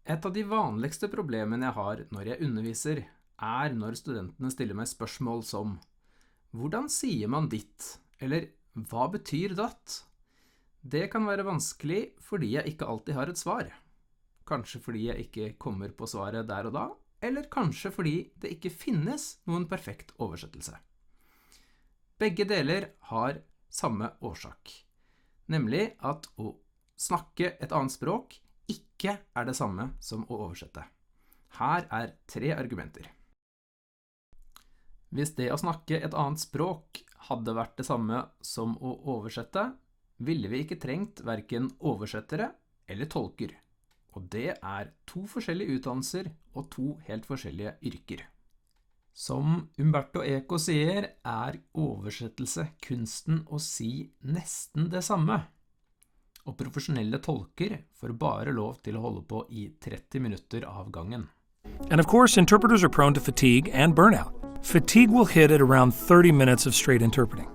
Et av de vanligste problemene jeg har når jeg underviser, er når studentene stiller meg spørsmål som «Hvordan sier man ditt?» eller «Hva betyr datt?» Det kan være vanskelig fordi jeg ikke alltid har et svar. Kanskje fordi jeg ikke kommer på svaret der og da, eller kanskje fordi det ikke finnes noen perfekt oversettelse. Begge deler har samme årsak, nemlig at å snakke et annet språk ikke er det samme som å oversette. Her er 3 argumenter. Hvis det å snakke et annet språk hadde vært det samme som å oversette, ville vi ikke trengt hverken oversettere eller tolker. Og det er 2 forskjellige utdannelser og 2 helt forskjellige yrker. Som Umberto Eco sier, er oversettelse kunsten å si nesten det samme. Og profesjonelle tolker får bare lov til å holde på i 30 minutter av gangen. And of course, interpreters are prone to fatigue and burnout. Fatigue will hit at around 30 minutes of straight interpreting.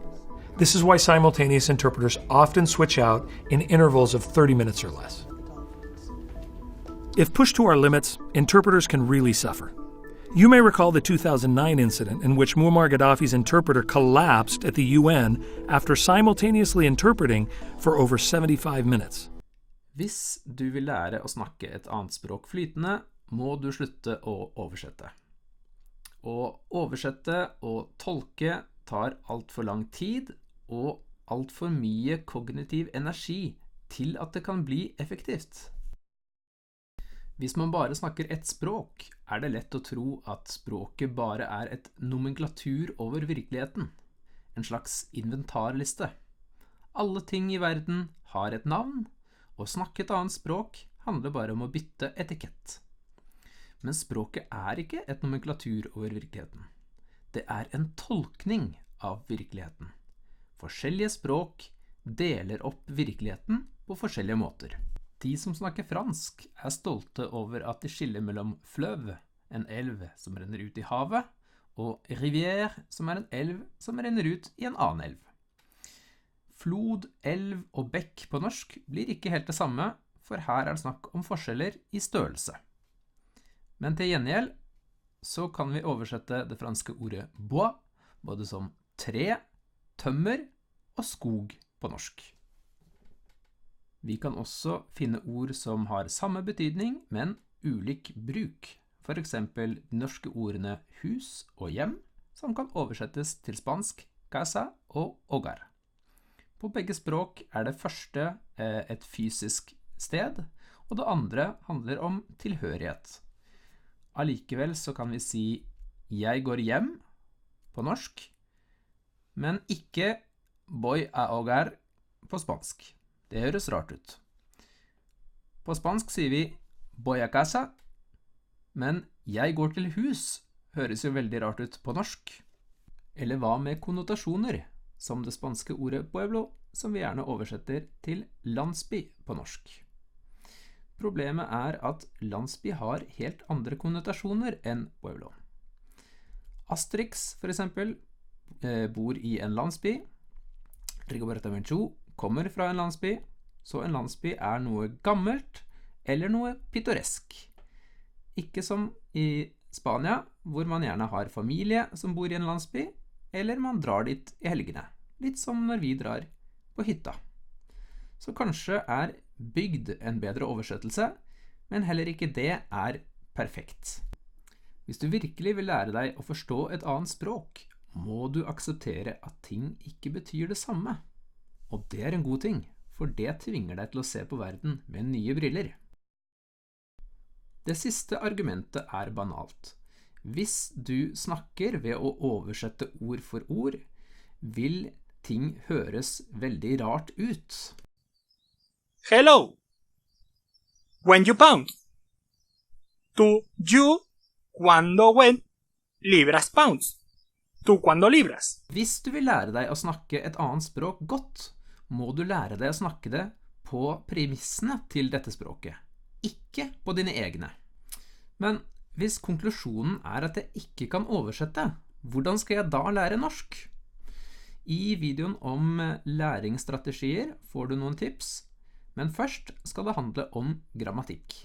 This is why simultaneous interpreters often switch out in intervals of 30 minutes or less. If pushed to our limits, interpreters can really suffer. You may recall the 2009 incident in which Muammar Gaddafi's interpreter collapsed at the UN after simultaneously interpreting for over 75 minutes. Hvis du vil lære å snakke et annet språk flytende, må du slutte å oversette. Å oversette og tolke tar alt for lang tid og alt for mye kognitiv energi til at det kan bli effektivt. Hvis man bare snakker ett språk, er det lett å tro at språket bare er et nomenklatur over virkeligheten, en slags inventarliste. Alle ting i verden har et navn, og snakke et annet språk handler bare om å bytte etikett. Men språket er ikke et nomenklatur over virkeligheten. Det er en tolkning av virkeligheten. Forskjellige språk deler opp virkeligheten på forskjellige måter. De som snakker fransk er stolte over at de skiller mellom fleuve, en elv som renner ut i havet, og rivière, som er en elv som renner ut i en annen elv. Flod, elv og bekk på norsk blir ikke helt det samme, for her er det snakk om forskjeller i størrelse. Men til gjengjeld så kan vi oversette det franske ordet bois, både som tre, tømmer og skog på norsk. Vi kan også finne ord som har samme betydning, men ulik bruk. For eksempel de norske ordene hus og hjem, som kan oversettes til spansk casa og hogar. På begge språk er det første et fysisk sted, og det andre handler om tilhørighet. Allikevel så kan vi si jeg går hjem på norsk, men ikke voy a hogar på spansk. Det høres rart ut. På spansk sier vi voy a casa, men jeg går til hus høres jo veldig rart ut på norsk. Eller hva med konnotasjoner, som det spanske ordet pueblo, som vi gjerne oversetter til landsby på norsk. Problemet er at landsby har helt andre konnotasjoner enn pueblo. Asterix, for eksempel, bor i en landsby. Rigoberta Menchú kommer fra en landsby, så en landsby er noe gammelt eller noe pittoresk. Ikke som i Spania, hvor man gjerne har familie som bor i en landsby, eller man drar dit i helgene, litt som når vi drar på hytta. Så kanskje er bygd en bedre oversettelse, men heller ikke det er perfekt. Hvis du virkelig vil lære deg å forstå et annet språk, må du akseptere at ting ikke betyr det samme. Og det er en god ting, for det tvinger deg til å se på verden med nye briller. Det siste argumentet er banalt. Hvis du snakker ved å oversette ord for ord, vil ting høres veldig rart ut. Hello. When you pound. To you, cuando when, libras pounds. To cuando libras. Hvis du vil lære deg å snakke et annet språk godt, må du lære deg å snakke det på premissene til dette språket, ikke på dine egne. Men hvis konklusjonen er at jeg ikke kan oversette, hvordan skal jeg da lære norsk? I videoen om læringsstrategier får du noen tips, men først skal det handle om grammatikk.